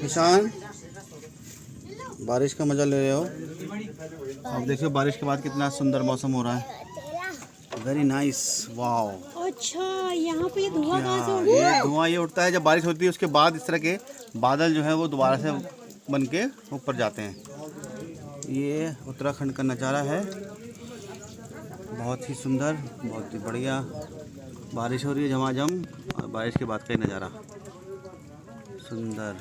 ईशान बारिश का मजा ले रहे हो। अब देखिए बारिश के बाद कितना सुंदर मौसम हो रहा है। Very nice, wow. अच्छा, यहाँ पे ये धुआं कहाँ से उठता है? ये धुआं ये उठता है जब बारिश होती है, उसके बाद इस तरह के बादल जो है वो दोबारा से बन के ऊपर जाते हैं। ये उत्तराखंड का नज़ारा है, बहुत ही सुंदर, बहुत ही बढ़िया। बारिश हो रही है झमाझम और बारिश के बाद का ही नज़ारा सुंदर।